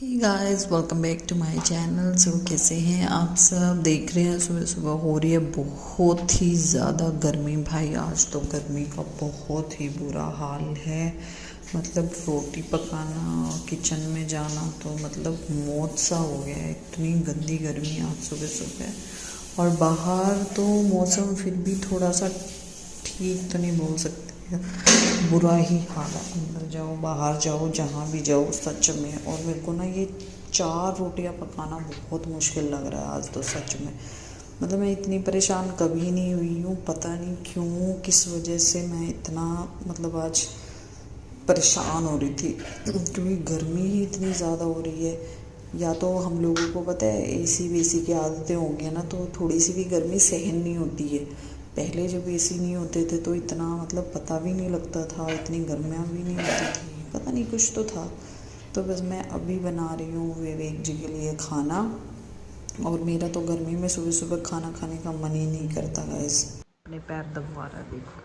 Hey guys, welcome back to my channel. So कैसे हैं आप सब? देख रहे हैं सुबह सुबह हो रही है बहुत ही ज़्यादा गर्मी। भाई आज तो गर्मी का बहुत ही बुरा हाल है। मतलब रोटी पकाना, किचन में जाना तो मतलब मौत सा हो गया है। इतनी गंदी गर्मी आज सुबह सुबह। और बाहर तो मौसम फिर भी थोड़ा सा ठीक तो नहीं बोल सकते, बुरा ही हाल है। अंदर जाओ बाहर जाओ जहाँ भी जाओ सच में। और मेरे को ना ये 4 रोटियां पकाना बहुत मुश्किल लग रहा है आज तो सच में। मतलब मैं इतनी परेशान कभी नहीं हुई हूँ, पता नहीं क्यों किस वजह से मैं इतना मतलब आज परेशान हो रही थी क्योंकि गर्मी ही इतनी ज़्यादा हो रही है। या तो हम लोगों को पता है एसी वेसी की आदतें हो गई ना, तो थोड़ी सी भी गर्मी सहन नहीं होती है। पहले जब एसी नहीं होते थे तो इतना मतलब पता भी नहीं लगता था, इतनी गर्मियाँ भी नहीं होती थी, पता नहीं कुछ तो था। तो बस मैं अभी बना रही हूँ विवेक जी के लिए खाना। और मेरा तो गर्मी में सुबह सुबह खाना खाने का मन ही नहीं करता गाइस। अपने पैर दबवा रहा है देखो।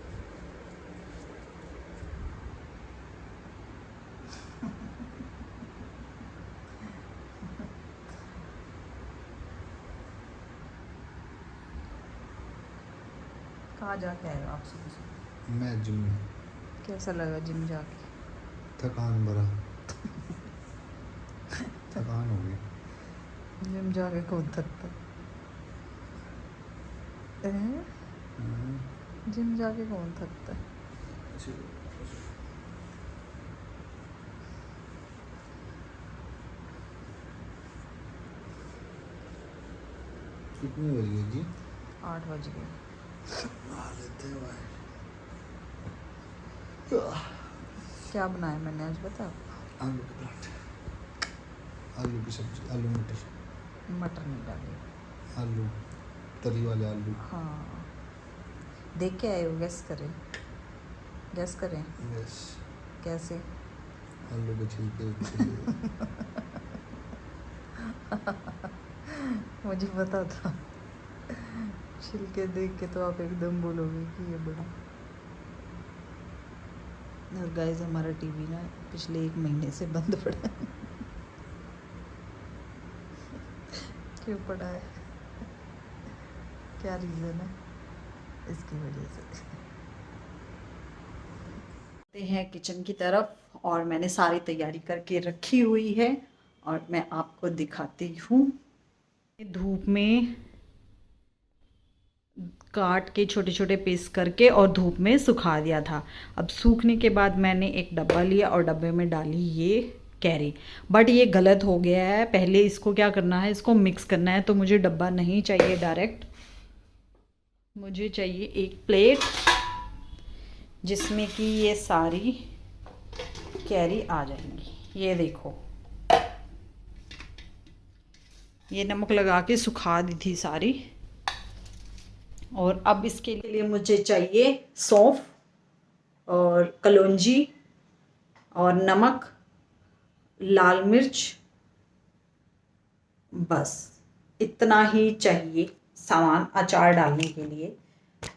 कहाँ जाके आए हो आप सुबह सुबह? मैं जिम में। कैसा लगा जिम जाके? थकान भरा। थकान हो गई। जिम जाके कौन थकता है? जिम जाके कौन थकता है? कितनी बज गई जी? 8 बज गए। नहा लेते हैं भाई। क्या बनाया मैंने आज बता? आलू के पराठे, आलू की सब्जी, आलू मटर। मटर नहीं डाले। आलू तरी वाले आलू। हाँ, देख के आए हो? गैस करें? गैस करें यस। कैसे? आलू के छिलके। मुझे पता था। छिलके देख के तो आप एकदम बोलोगे कि ये बड़ा। और गाइस हमारा टीवी ना पिछले 1 महीने से बंद पड़ा है। क्यों पड़ा है? क्या रीज़न है इसकी वजह से? हैं किचन की तरफ और मैंने सारी तैयारी करके रखी हुई है और मैं आपको दिखाती हूँ। धूप में काट के छोटे छोटे पीस करके और धूप में सुखा दिया था। अब सूखने के बाद मैंने एक डब्बा लिया और डब्बे में डाली ये कैरी। बट ये गलत हो गया है। पहले इसको क्या करना है, इसको मिक्स करना है। तो मुझे डब्बा नहीं चाहिए डायरेक्ट, मुझे चाहिए एक प्लेट जिसमें कि ये सारी कैरी आ जाएंगी। ये देखो, ये नमक लगा के सुखा दी थी सारी। और अब इसके लिए मुझे चाहिए सौंफ और कलौंजी और नमक, लाल मिर्च, बस इतना ही चाहिए सामान अचार डालने के लिए।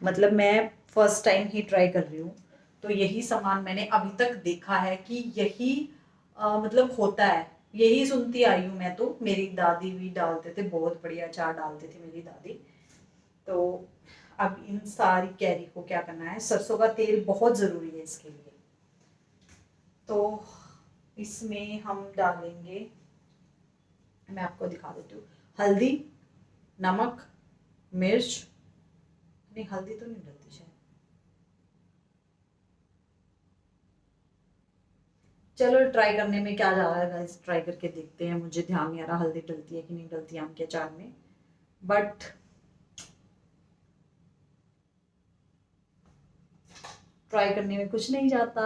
मतलब मैं फर्स्ट टाइम ही ट्राई कर रही हूँ, तो यही सामान मैंने अभी तक देखा है कि यही मतलब होता है। यही सुनती आई हूँ मैं तो। मेरी दादी भी डालते थे, बहुत बढ़िया अचार डालते थे मेरी दादी। तो अब इन सारी कैरी को क्या करना है, सरसों का तेल बहुत ज़रूरी है इसके लिए। तो इसमें हम डालेंगे, मैं आपको दिखा देती हूँ, हल्दी, नमक, मिर्च। नहीं, हल्दी तो नहीं डलती शायद। चलो ट्राई करने में क्या जा रहा है गाइस, ट्राई करके देखते हैं। मुझे ध्यान नहीं आ रहा हल्दी डलती है कि नहीं डलती आम के अचार में, बट ट्राई करने में कुछ नहीं जाता।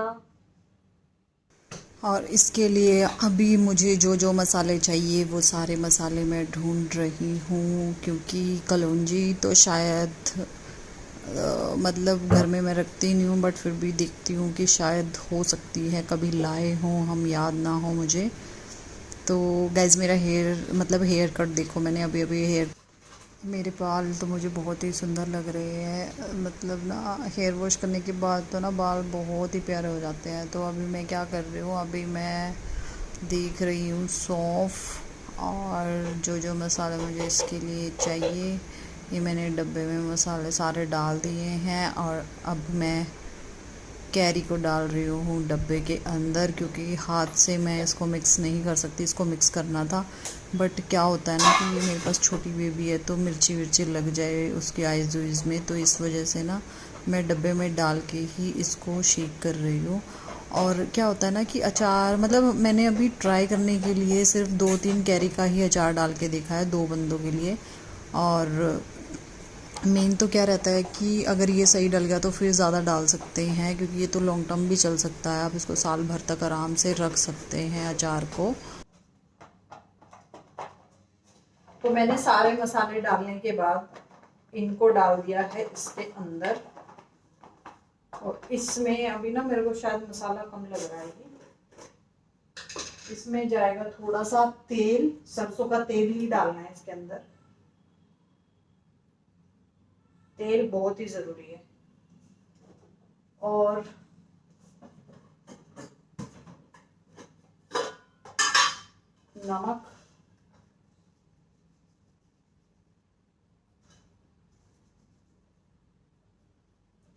और इसके लिए अभी मुझे जो जो मसाले चाहिए वो सारे मसाले मैं ढूंढ रही हूँ, क्योंकि कलौंजी तो शायद मतलब घर में मैं रखती नहीं हूँ, बट फिर भी देखती हूँ कि शायद हो सकती है कभी लाए हों हम, याद ना हो मुझे। तो गाइज़ मेरा हेयर मतलब हेयर कट देखो, मैंने अभी अभी मेरे बाल तो मुझे बहुत ही सुंदर लग रहे हैं। मतलब ना हेयर वॉश करने के बाद तो ना बाल बहुत ही प्यारे हो जाते हैं। तो अभी मैं क्या कर रही हूँ, अभी मैं देख रही हूँ सौंफ और जो जो मसाले मुझे इसके लिए चाहिए ये मैंने डब्बे में मसाले सारे डाल दिए हैं। और अब मैं कैरी को डाल रही हूँ डब्बे के अंदर, क्योंकि हाथ से मैं इसको मिक्स नहीं कर सकती। इसको मिक्स करना था बट क्या होता है ना कि मेरे पास छोटी बेबी है तो मिर्ची विर्ची लग जाए उसकी आइज़ वीज़ में, तो इस वजह से ना मैं डब्बे में डाल के ही इसको शेक कर रही हूँ। और क्या होता है ना कि अचार, मतलब मैंने अभी ट्राई करने के लिए सिर्फ 2-3 कैरी का ही अचार डाल के देखा है 2 बंदों के लिए। और मेन तो क्या रहता है कि अगर ये सही डल गया तो फिर ज़्यादा डाल सकते हैं, क्योंकि ये तो लॉन्ग टर्म भी चल सकता है। आप इसको साल भर तक आराम से रख सकते हैं अचार को। तो मैंने सारे मसाले डालने के बाद इनको डाल दिया है इसके अंदर। और इसमें अभी ना मेरे को शायद मसाला कम लग रहा है। इसमें जाएगा थोड़ा सा तेल, सरसों का तेल ही डालना है इसके अंदर। तेल बहुत ही जरूरी है। और नमक,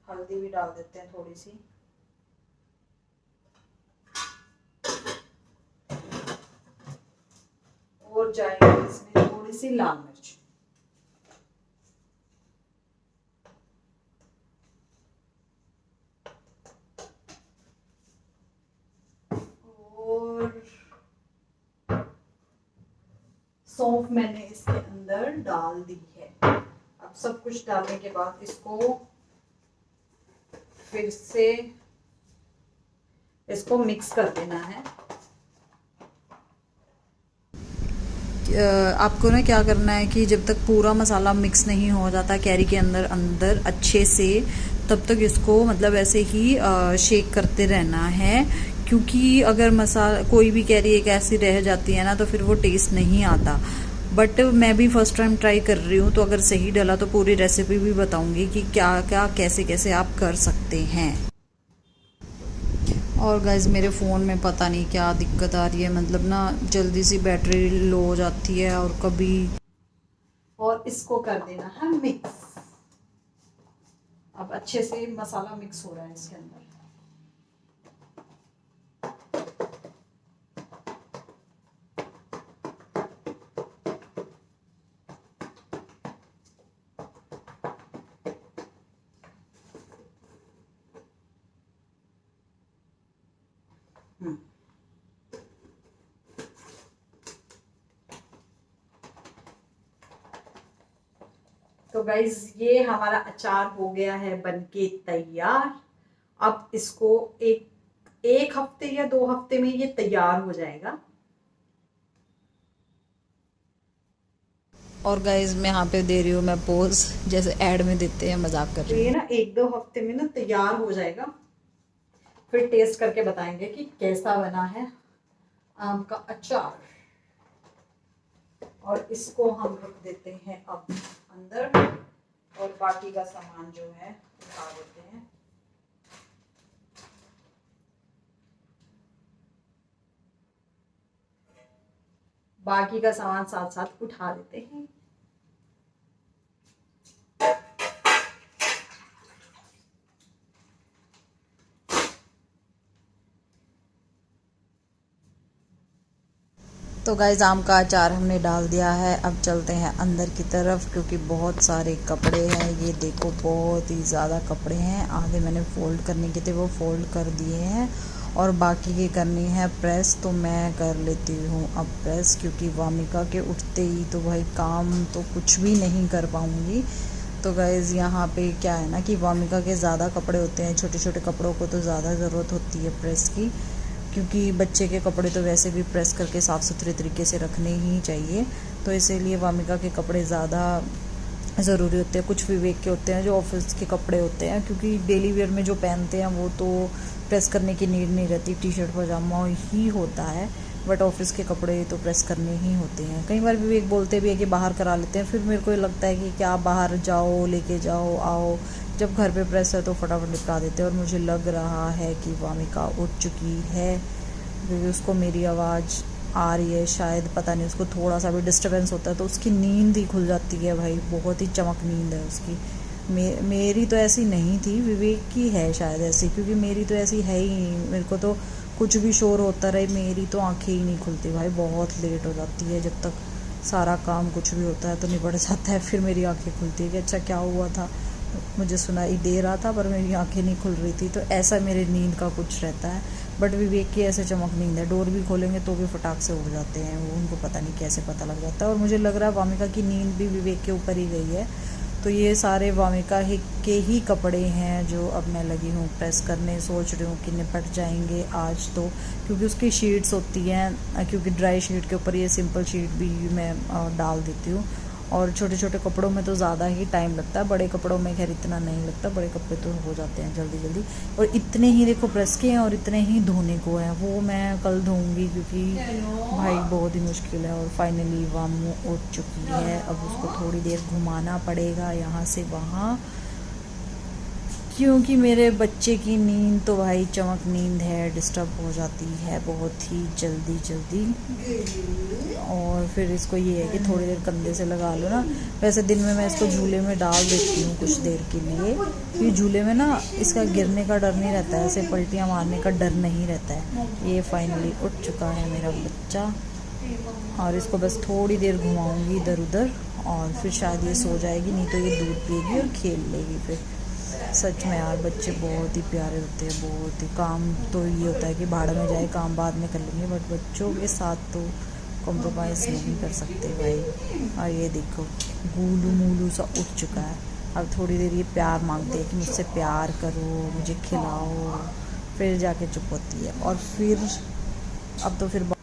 हल्दी भी डाल देते हैं थोड़ी सी। और जाएगी इसमें थोड़ी सी लाल मिर्च। और सौंफ मैंने इसके अंदर डाल दी है। अब सब कुछ डालने के बाद इसको फिर से इसको मिक्स कर देना है। आपको ना क्या करना है कि जब तक पूरा मसाला मिक्स नहीं हो जाता कैरी के अंदर अंदर अच्छे से, तब तक इसको मतलब ऐसे ही शेक करते रहना है। क्योंकि अगर मसाला कोई भी कैरी एक ऐसी रह जाती है ना तो फिर वो टेस्ट नहीं आता। बट मैं भी फर्स्ट टाइम ट्राई कर रही हूँ, तो अगर सही डला तो पूरी रेसिपी भी बताऊंगी कि क्या क्या कैसे कैसे आप कर सकते हैं। और गाइज मेरे फ़ोन में पता नहीं क्या दिक्कत आ रही है, मतलब ना जल्दी सी बैटरी लो हो जाती है और कभी। और इसको कर देना है मिक्स। अब अच्छे से मसाला मिक्स हो रहा है इसके अंदर। तो गाइज ये हमारा अचार हो गया है बनके तैयार। अब इसको एक हफ्ते या 2 हफ्ते में ये तैयार हो जाएगा। और गाइज मैं यहाँ पे दे रही हूँ मैं पोज, जैसे ऐड में देते हैं, मजाक कर रही हूँ। ये ना 1-2 हफ्ते में ना तैयार हो जाएगा। फिर टेस्ट करके बताएंगे कि कैसा बना है आम का अचार। और इसको हम रख देते हैं अब अंदर, और बाकी का सामान जो है उठा देते हैं। बाकी का सामान साथ साथ उठा देते हैं। तो गाइस आम का अचार हमने डाल दिया है। अब चलते हैं अंदर की तरफ, क्योंकि बहुत सारे कपड़े हैं। ये देखो बहुत ही ज़्यादा कपड़े हैं। आधे मैंने फ़ोल्ड करने के थे वो फ़ोल्ड कर दिए हैं, और बाकी के करनी है प्रेस। तो मैं कर लेती हूँ अब प्रेस, क्योंकि वामिका के उठते ही तो भाई काम तो कुछ भी नहीं कर पाऊँगी। तो गाइज़ यहाँ पे क्या है ना कि वामिका के ज़्यादा कपड़े होते हैं, छोटे छोटे कपड़ों को तो ज़्यादा ज़रूरत होती है प्रेस की, क्योंकि बच्चे के कपड़े तो वैसे भी प्रेस करके साफ़ सुथरे तरीके से रखने ही चाहिए। तो इसीलिए वामिका के कपड़े ज़्यादा ज़रूरी होते हैं। कुछ विवेक के होते हैं जो ऑफिस के कपड़े होते हैं, क्योंकि डेली वेयर में जो पहनते हैं वो तो प्रेस करने की नीड नहीं रहती, टी शर्ट पजामा ही होता है। बट ऑफिस के कपड़े तो प्रेस करने ही होते हैं। कई बार विवेक बोलते भी है कि बाहर करा लेते हैं, फिर मेरे को लगता है कि क्या बाहर जाओ लेके जाओ आओ, जब घर पे प्रेस है तो फटाफट निपटा देते हैं। और मुझे लग रहा है कि वामिका उठ चुकी है। क्योंकि उसको मेरी आवाज़ आ रही है शायद, पता नहीं, उसको थोड़ा सा भी डिस्टरबेंस होता है तो उसकी नींद ही खुल जाती है भाई, बहुत ही चमक नींद है उसकी। मेरी तो ऐसी नहीं थी, विवेक की है शायद ऐसी, क्योंकि मेरी तो ऐसी है ही नहीं। मेरे को तो कुछ भी शोर होता रहे मेरी तो आंखें ही नहीं खुलती भाई, बहुत लेट हो जाती है। जब तक सारा काम कुछ भी होता है तो निपट जाता है, फिर मेरी आंखें खुलती है कि अच्छा क्या हुआ था, मुझे सुनाई दे रहा था पर मेरी आंखें नहीं खुल रही थी। तो ऐसा मेरे नींद का कुछ रहता है। बट विवेक की ऐसे चमक नींद है, डोर भी खोलेंगे तो भी फटाक से उठ जाते हैं वो, उनको पता नहीं कैसे पता लग जाता है। और मुझे लग रहा है वामिका की नींद भी विवेक के ऊपर ही गई है। तो ये सारे वामिका के ही कपड़े हैं जो अब मैं लगी हूँ प्रेस करने, सोच रही हूँ कि निपट जाएंगे आज तो, क्योंकि उसकी शीट्स होती हैं, क्योंकि ड्राई शीट के ऊपर ये सिंपल शीट भी मैं डाल देती हूँ। और छोटे छोटे कपड़ों में तो ज़्यादा ही टाइम लगता है, बड़े कपड़ों में खैर इतना नहीं लगता, बड़े कपड़े तो हो जाते हैं जल्दी जल्दी। और इतने ही देखो प्रेस के हैं और इतने ही धोने को हैं, वो मैं कल धोऊंगी क्योंकि भाई बहुत ही मुश्किल है। और फाइनली वामू उठ चुकी है, अब उसको थोड़ी देर घुमाना पड़ेगा यहाँ से वहाँ, क्योंकि मेरे बच्चे की नींद तो भाई चमक नींद है, डिस्टर्ब हो जाती है बहुत ही जल्दी जल्दी। और फिर इसको ये है कि थोड़ी देर कंधे से लगा लो ना। वैसे दिन में मैं इसको झूले में डाल देती हूँ कुछ देर के लिए, क्योंकि झूले में ना इसका गिरने का डर नहीं रहता है, ऐसे पलटियाँ मारने का डर नहीं रहता है। ये फाइनली उठ चुका है मेरा बच्चा, और इसको बस थोड़ी देर घुमाऊँगी इधर उधर और फिर शायद ये सो जाएगी, नहीं तो ये दूध पिएगी और खेल लेगी फिर। सच में यार बच्चे बहुत ही प्यारे होते हैं, बहुत ही। काम तो ये होता है कि भाड़ में जाए, काम बाद में कर लेंगे, बट बच्चों के साथ तो कॉम्प्रोमाइज़ नहीं कर सकते भाई। और ये देखो गूलू मूलू सा उठ चुका है, अब थोड़ी देर ये प्यार मांगते हैं कि मुझसे प्यार करो, मुझे खिलाओ, फिर जाके चुप होती है। और फिर अब तो फिर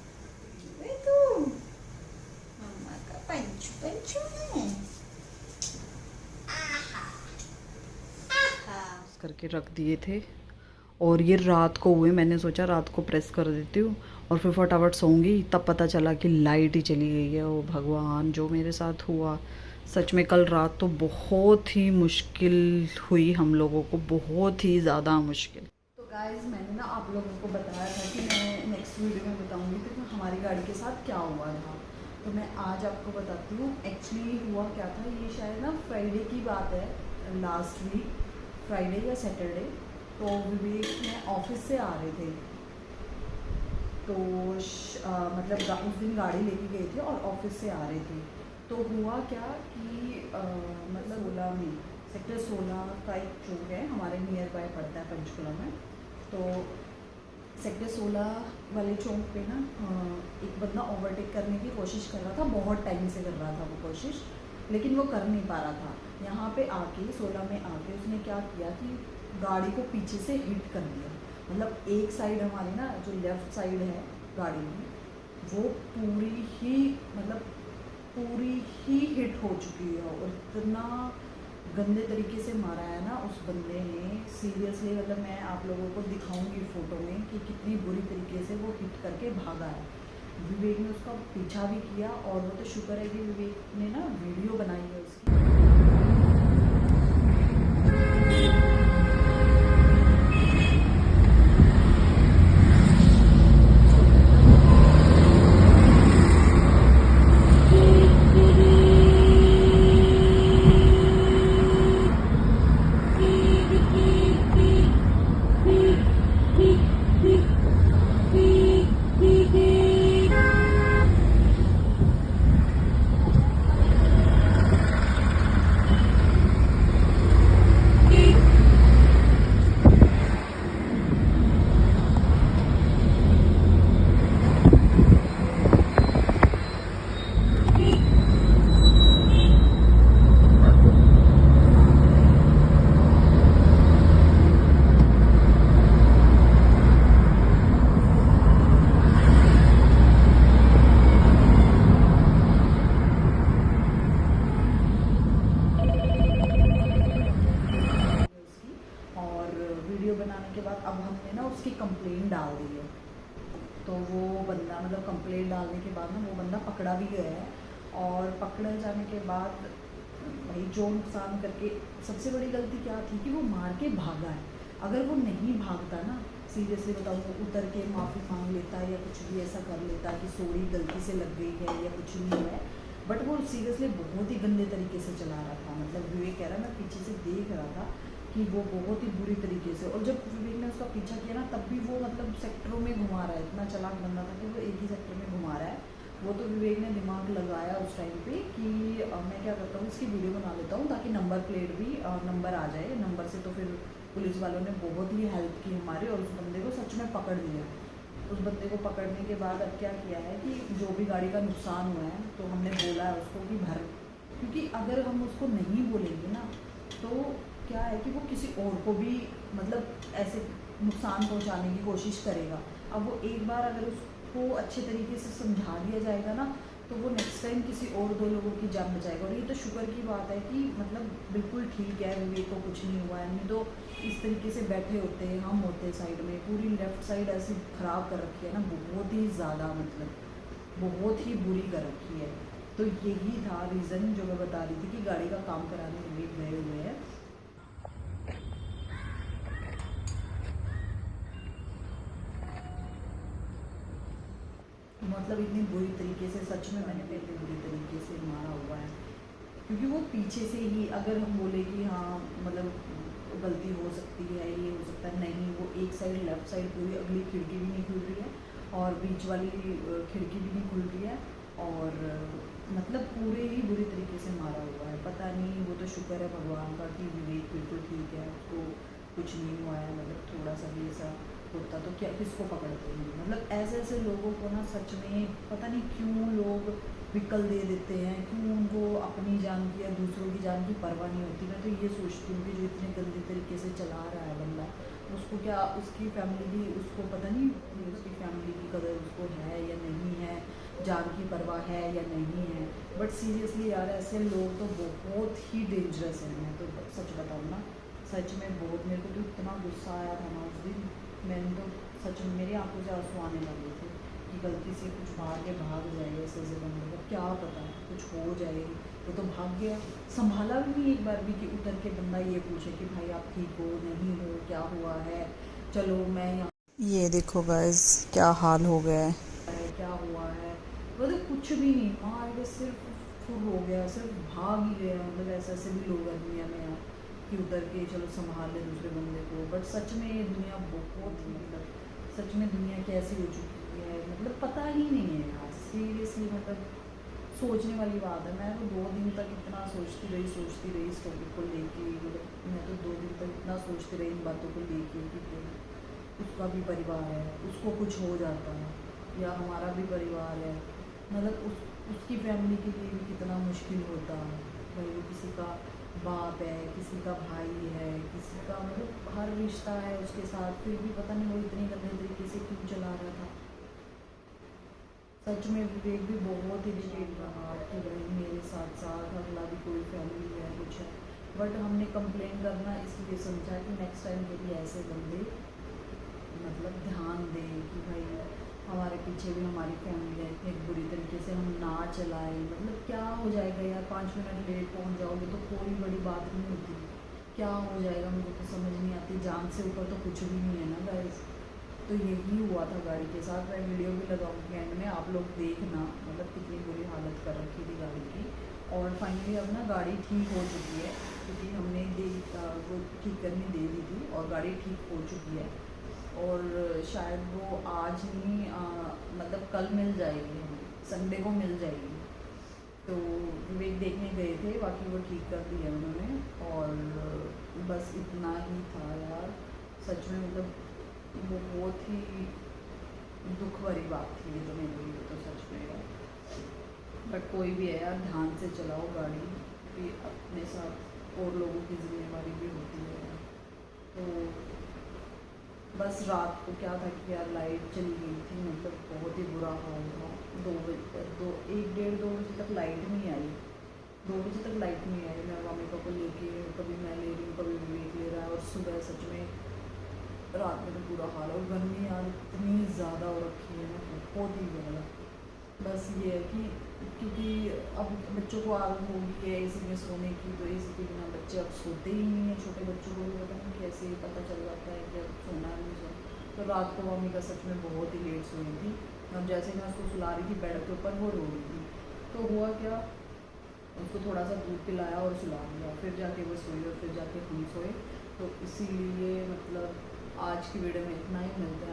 करके रख दिए थे, और ये रात को हुए, मैंने सोचा रात को प्रेस कर देती हूँ और फिर फटाफट सोऊंगी। तब पता चला कि लाइट ही चली गई है। ओ भगवान, जो मेरे साथ हुआ सच में, कल रात तो बहुत ही मुश्किल हुई हम लोगों को, बहुत ही ज़्यादा मुश्किल। तो गाइस मैंने ना आप लोगों को बताया था कि मैं नेक्स्ट वीडियो में बताऊँगी कि हमारी गाड़ी के साथ क्या हुआ था, तो मैं आज आपको बताती हूँ। एक्चुअली हुआ क्या था, ये शायद ना फ्राइडे की बात है, लास्ट वीक फ्राइडे या सैटरडे। तो विवेक में ऑफिस से आ रहे थे, तो मतलब उस दिन गाड़ी लेके गए थे और ऑफिस से आ रहे थे। तो हुआ क्या कि मतलब 16 में सेक्टर 16 का एक चौक है हमारे नियर बाय पड़ता है पंचकुला में। तो सेक्टर 16 वाले चौक पे ना एक बंदा ओवरटेक करने की कोशिश कर रहा था, बहुत टाइम से कर रहा था वो कोशिश, लेकिन वो कर नहीं पा रहा था। यहाँ पे आके 16 में आके उसने क्या किया कि गाड़ी को पीछे से हिट कर दिया। मतलब एक साइड हमारी ना जो लेफ़्ट साइड है गाड़ी में, वो पूरी ही हिट हो चुकी है। और इतना गंदे तरीके से मारा है ना उस बंदे ने, सीरियसली। मतलब मैं आप लोगों को दिखाऊंगी फ़ोटो में कि कितनी बुरी तरीके से वो हिट करके भागा है। विवेक ने उसका पीछा भी किया, और वो तो शुक्र है कि विवेक ने ना वीडियो बनाई है उसकी। उसकी कंप्लेंट डाल दी है। तो वो बंदा मतलब कंप्लेंट डालने के बाद ना वो बंदा पकड़ा भी गया है, और पकड़े जाने के बाद भाई जो नुकसान करके, सबसे बड़ी गलती क्या थी कि वो मार के भागा है। अगर वो नहीं भागता ना, सीरियसली बताऊँ, उतर के माफ़ी मांग लेता या कुछ भी ऐसा कर लेता कि सॉरी गलती से लग गई है या कुछ भी है, बट वो सीरियसली बहुत ही गंदे तरीके से चला रहा था। मतलब विवेक कह रहा, मैं पीछे से देख रहा था कि वो बहुत ही बुरी तरीके से, और जब विवेक ने उसका पीछा किया ना तब भी वो मतलब सेक्टरों में घुमा रहा है, इतना चालाक बंदा था कि वो एक ही सेक्टर में घुमा रहा है। वो तो विवेक ने दिमाग लगाया उस टाइम पे कि मैं क्या करता हूँ, इसकी वीडियो बना लेता हूँ ताकि नंबर प्लेट भी नंबर आ जाए, नंबर से तो फिर पुलिस वालों ने बहुत ही हेल्प की हमारी, और उस बंदे को सच में पकड़ लिया। उस बंदे को पकड़ने के बाद अब क्या किया है कि जो भी गाड़ी का नुकसान हुआ है तो हमने बोला है उसको कि भर, क्योंकि अगर हम उसको नहीं बोलेंगे ना तो क्या है कि वो किसी और को भी मतलब ऐसे नुकसान पहुंचाने की कोशिश करेगा। अब वो एक बार अगर उसको अच्छे तरीके से समझा दिया जाएगा ना तो वो नेक्स्ट टाइम किसी और 2 लोगों की जान बचाएगा। और ये तो शुक्र की बात है कि मतलब बिल्कुल ठीक है, विवेक को कुछ नहीं हुआ है, नहीं तो इस तरीके से बैठे होते हैं, हम होते साइड में, पूरी लेफ़्ट साइड ऐसी ख़राब कर रखी है ना, बहुत ही ज़्यादा, मतलब बहुत ही बुरी कर रखी है। तो यही था रीज़न जो मैं बता रही थी कि गाड़ी का काम कराने विवेक गए हुए हैं। मतलब इतनी बुरी तरीके से, सच में मैंने पहले बुरी तरीके से मारा हुआ है, क्योंकि वो पीछे से ही, अगर हम बोले कि हाँ मतलब गलती हो सकती है, ये हो सकता है, नहीं, वो एक साइड लेफ़्ट साइड पूरी, अगली खिड़की भी नहीं खुल रही है और बीच वाली खिड़की भी नहीं खुल रही है, और मतलब पूरे ही बुरी तरीके से मारा हुआ है। पता नहीं, वो तो शुक्र है भगवान का कि विवेक बिल्कुल ठीक है, उसको कुछ नहीं हुआ है। मतलब थोड़ा सा भी ऐसा होता तो क्या, किसको पकड़ते हैं? मतलब ऐसे ऐसे लोगों को ना सच में पता नहीं क्यों लोग विकल दे देते हैं, क्यों उनको अपनी जान की या दूसरों की जान की परवाह नहीं होती। मैं तो ये सोचती हूँ कि जो इतने गंदे तरीके से चला रहा है बंदा, उसको क्या, उसकी फैमिली की, उसको पता नहीं उसकी फैमिली की कदर उसको है या नहीं है, जान की परवाह है या नहीं है। बट सीरियसली यार, ऐसे लोग तो बहुत ही डेंजरस हैं। मैं तो सच बताऊँ ना, सच में बहुत, मेरे को तो इतना गुस्सा आया था ना उस दिन, मैंने तो सच में मेरी आंखों से आंसू आने लगे थे कि गलती से कुछ मार के भाग जाए ऐसे ऐसे बंदे को, क्या पता कुछ हो जाए। वो तो भाग गया, संभाला भी नहीं एक बार भी कि उतर के बंदा ये पूछे कि भाई आप ठीक हो, नहीं हो, क्या हुआ है, चलो मैं यहाँ, ये देखो गाइस क्या हाल हो गया है। क्या हुआ है, वो तो कुछ भी नहीं, मार के सिर्फ फुर हो गया, सिर्फ भाग ही गया। मतलब ऐसे ऐसे भी लोग हैं दुनिया में यार कि उतर के चलो संभाल ले दूसरे बंदे को। बट सच में ये दुनिया बहुत ही, मतलब सच में दुनिया कैसी हो चुकी है, मतलब पता ही नहीं है यार, सीरियसली। मतलब सोचने वाली बात है। मैं तो 2 दिन तक इतना सोचती रही इस टॉपिक को लेके, मतलब मैं तो 2 दिन तक इतना सोचती रही इन बातों को लेके कि भाई उसका भी परिवार है, उसको कुछ हो जाता है, या हमारा भी परिवार है, मतलब उसकी फैमिली के लिए भी कितना मुश्किल होता है भाई। वो किसी का बाप है, किसी का भाई है, किसी का मतलब हर रिश्ता है उसके साथ, फिर भी पता नहीं वो इतनी गंदे तरीके से क्यों चला रहा था। सच में विवेक भी बहुत इरिटेट रहा कि भाई मेरे साथ साथ अगला भी कोई फैमिली है, कुछ है। बट हमने कंप्लेन करना इसलिए समझा कि नेक्स्ट टाइम के लिए ऐसे बंदे मतलब ध्यान दें कि भाई हमारे पीछे भी हमारी फैमिली है, इतनी बुरी तरीके से हम ना चलाएं। मतलब क्या हो जाएगा यार, 5 मिनट लेट पहुंच जाओगे तो कोई बड़ी बात नहीं होती, क्या हो जाएगा, मुझे तो समझ नहीं आती। जान से ऊपर तो कुछ भी नहीं है ना गाइस। तो यही हुआ था गाड़ी के साथ। मैं वीडियो भी लगाऊंगी एंड में, आप लोग देखना मतलब कितनी बुरी हालत कर रखी थी गाड़ी की। और फाइनली अब ना गाड़ी ठीक हो चुकी है, क्योंकि हमने वो ठीक करने दे दी थी और गाड़ी ठीक हो चुकी है। और शायद वो आज नहीं मतलब कल मिल जाएगी, हमें संडे को मिल जाएगी। तो विवेक देखने गए थे, बाकी वो ठीक कर दिया उन्होंने। और बस इतना ही था यार, सच में मतलब वो बहुत ही दुख भरी बात थी ये तो मेरे लिए, तो सच में यार। बट कोई भी है यार, ध्यान से चलाओ गाड़ी, कि अपने साथ और लोगों की जिम्मेवारी भी होती है। तो बस रात को क्या था कि यार लाइट चली गई थी, मतलब बहुत ही बुरा हाल था। 2 बजे 1 डेढ़ 2 बजे तक लाइट नहीं आई, 2 बजे तक लाइट नहीं आई। मैं मम्मी पापा को लेके, कभी मैं ले रही हूँ, कभी विवेक ले रहा है, और सुबह सच में रात में तो पूरा हाल है। और गर्मी यार इतनी ज़्यादा हो रखी है ना, बहुत ही ज़्यादा। बस ये है कि क्योंकि अब बच्चों को आदत हो गई है एसी में सोने की, तो एसी के बिना बच्चे अब सोते ही नहीं हैं। छोटे बच्चों को भी पता नहीं कैसे पता चल जाता है कि अब सोना है नहीं सोना। तो रात को मम्मी का सच में बहुत ही लेट सोई थी, और जैसे मैं उसको सुला रही थी बेड के ऊपर वो रो रही थी। तो हुआ क्या, उसको थोड़ा सा दूध पिलाया और सुला दिया, फिर जाके वो सोई और फिर जाके हम सोए। तो इसीलिए मतलब आज की वीडियो में इतना ही, मिलते हैं